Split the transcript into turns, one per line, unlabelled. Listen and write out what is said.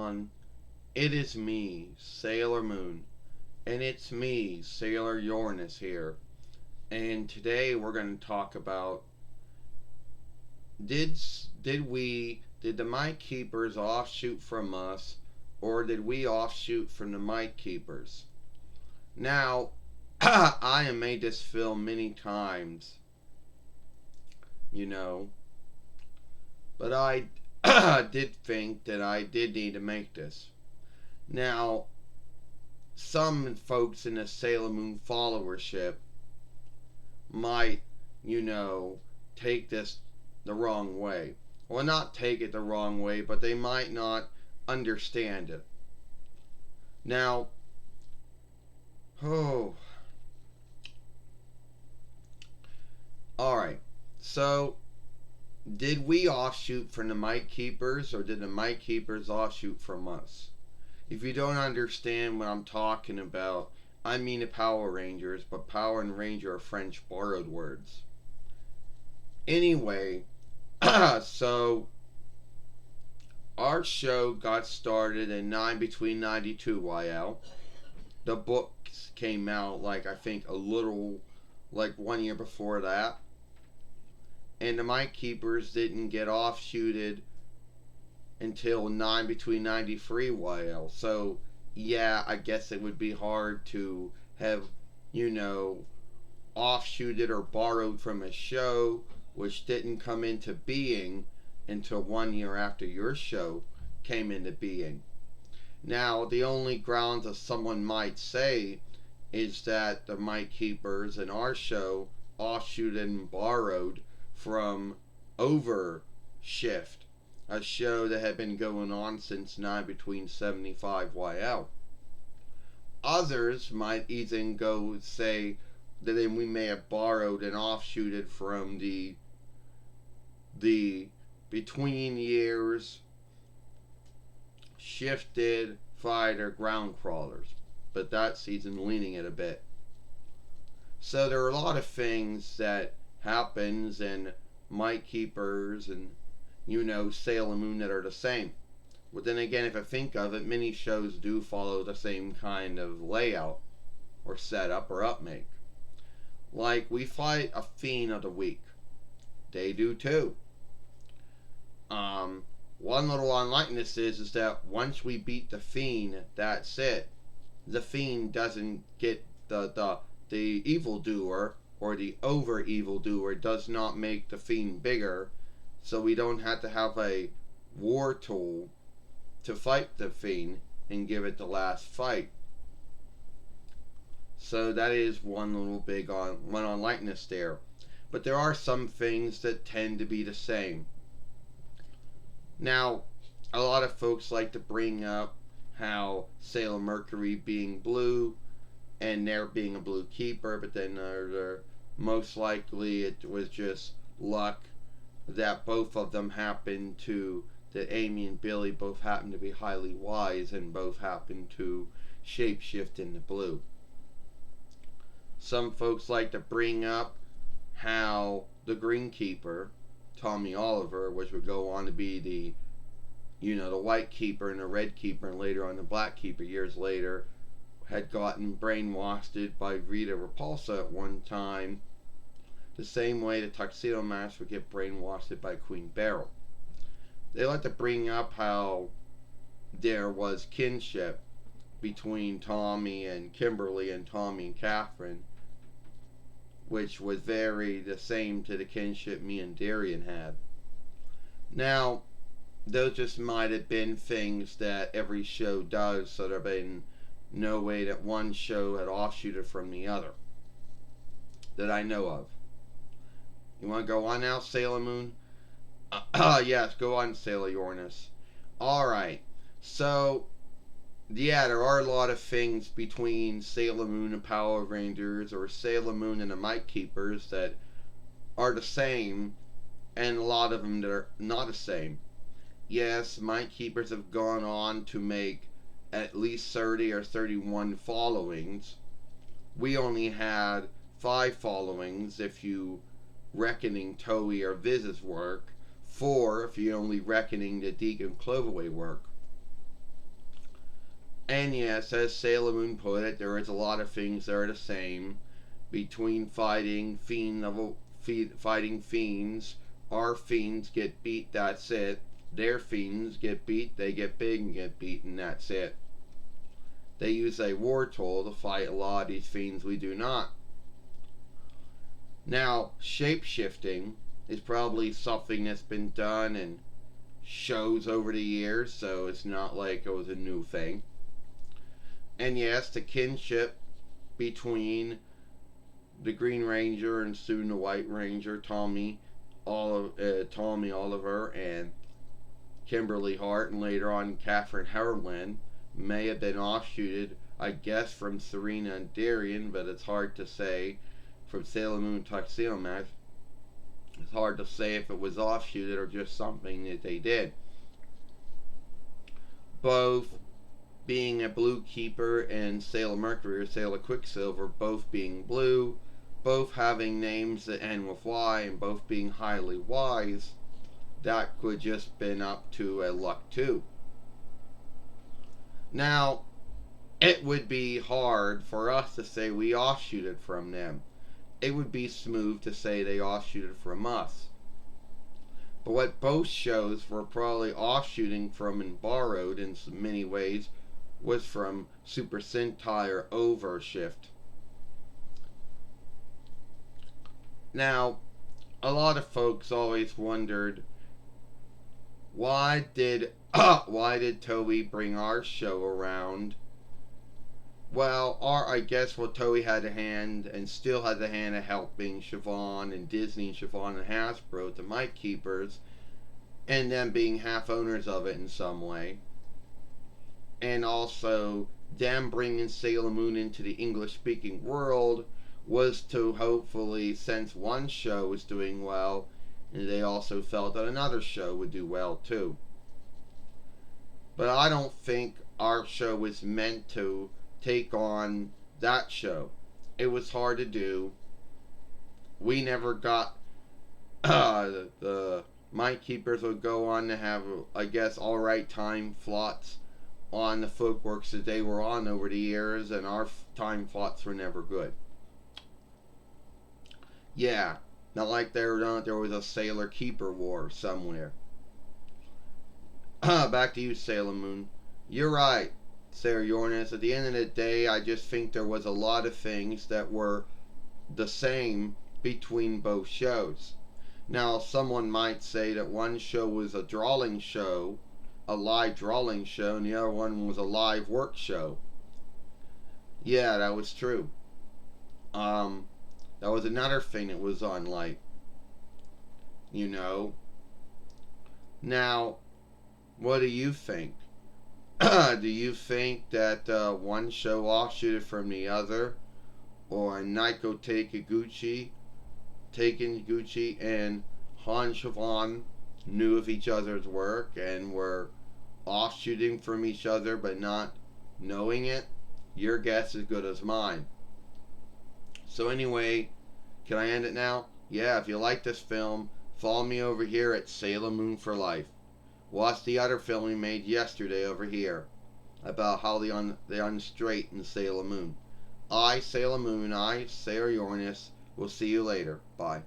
everyone. It is me, Sailor Moon, and it's me, Sailor Uranus here. And today we're going to talk about did did the Might Keepers offshoot from us, or did we offshoot from the Might Keepers? Now, I have made this film many times, you know, but I did think that I did need to make this. Now, some folks in the Sailor Moon followership might, take this the wrong way. Well, not take it the wrong way, but they might not understand it. Now, oh, alright. So, did we offshoot from the Might Keepers, or did the Might Keepers offshoot from us? If you don't understand what I'm talking about, I mean the Power Rangers, but Power and Ranger are French borrowed words. Anyway, so our show got started in between 92 YL. The books came out I think a little 1 year before that. And the Might Keepers didn't get offshooted until between 93 YL. So yeah, I guess it would be hard to have, offshooted or borrowed from a show which didn't come into being until 1 year after your show came into being. Now, the only grounds that someone might say is that the Might Keepers in our show offshooted and borrowed from Overshift, a show that had been going on since between 75 YL. Others might even go say that then we may have borrowed and offshooted from the between years shifted fighter ground crawlers, but that season leaning it a bit. So there are a lot of things that happens in Might Keepers and Sailor Moon that are the same. But then again, if I think of it, many shows do follow the same kind of layout or setup or upmake. Like we fight a fiend of the week. They do too. One little unlikeness is that once we beat the fiend, that's it. The fiend doesn't get the evildoer, or the over evildoer does not make the fiend bigger, so we don't have to have a war tool to fight the fiend and give it the last fight. So that is one little big one unlikeness there. But there are some things that tend to be the same. Now, a lot of folks like to bring up how Sailor Mercury being blue and there being a blue keeper, but then most likely it was just luck that both of them happened to, that Amy and Billy both happen to be highly wise and both happen to shapeshift into blue. Some folks like to bring up how the Green Keeper, Tommy Oliver, which would go on to be the White Keeper and the Red Keeper and later on the Black Keeper years later, had gotten brainwashed by Rita Repulsa at one time, the same way the Tuxedo Mask would get brainwashed by Queen Beryl. They like to bring up how there was kinship between Tommy and Kimberly and Tommy and Catherine, which was very the same to the kinship me and Darian had. Now, those just might have been things that every show does, so there have been no way that one show had offshooted from the other that I know of. You want to go on now, Sailor Moon? Yes, go on, Sailor Uranus. Alright, so yeah, there are a lot of things between Sailor Moon and Power Rangers, or Sailor Moon and the Might Keepers, that are the same, and a lot of them that are not the same. Yes, Might Keepers have gone on to make at least 30 or 31 followings. We only had 5 followings if you reckoning Toei or Viz's work, 4 if you only reckoning the Deacon Cloverway work. And yes, as Sailor Moon put it, there is a lot of things that are the same between fighting fiends. Our fiends get beat, that's it. Their fiends get beat, they get big and get beaten, that's it. They use a war tool to fight a lot of these fiends we do not. Now, shape shifting is probably something that's been done in shows over the years, so it's not like it was a new thing. And yes, the kinship between the Green Ranger and soon the White Ranger, Tommy Oliver, and Kimberly Hart, and later on Catherine Howland, may have been offshooted, I guess, from Serena and Darian, but it's hard to say. From Sailor Moon Tuxedo Mask, it's hard to say if it was offshooted or just something that they did. Both being a Blue Keeper and Sailor Mercury or Sailor Quicksilver, both being blue, both having names that end with Y, and both being highly wise, that could just been up to a luck too. Now, it would be hard for us to say we offshooted from them. It would be smooth to say they offshooted from us. But what both shows were probably offshooting from and borrowed in many ways was from Super Sentai or Overshift. Now, a lot of folks always wondered why did Toei bring our show around? Well, I guess Toei had a hand and still had the hand of helping Siobhan and Disney, Siobhan and Hasbro, the Mic Keepers, and them being half owners of it in some way. And also, them bringing Sailor Moon into the English-speaking world was to hopefully, since one show was doing well, and they also felt that another show would do well too. But I don't think our show was meant to take on that show. It was hard to do. We never got the Mic Keepers would go on to have, I guess, alright time slots on the folkworks that they were on over the years, and our time slots were never good. Yeah, not like there was a Sailor Keeper war somewhere. Back to you, Sailor Moon. You're right, Sarah Uranus. At the end of the day, I just think there was a lot of things that were the same between both shows. Now, someone might say that one show was a drawing show, a live drawing show, and the other one was a live work show. Yeah, that was true. That was another thing that was unlike. You know. Now, what do you think? Do you think that one show offshooted from the other, or Naiko Takiguchi and Han Siobhan knew of each other's work and were offshooting from each other but not knowing it? Your guess is as good as mine. So anyway, can I end it now? Yeah, if you like this film, follow me over here at Sailor Moon for Life. Watch the other film we made yesterday over here about how they unstraighten Sailor Moon. I, Sailor Moon, Sarah Uranus, will see you later. Bye.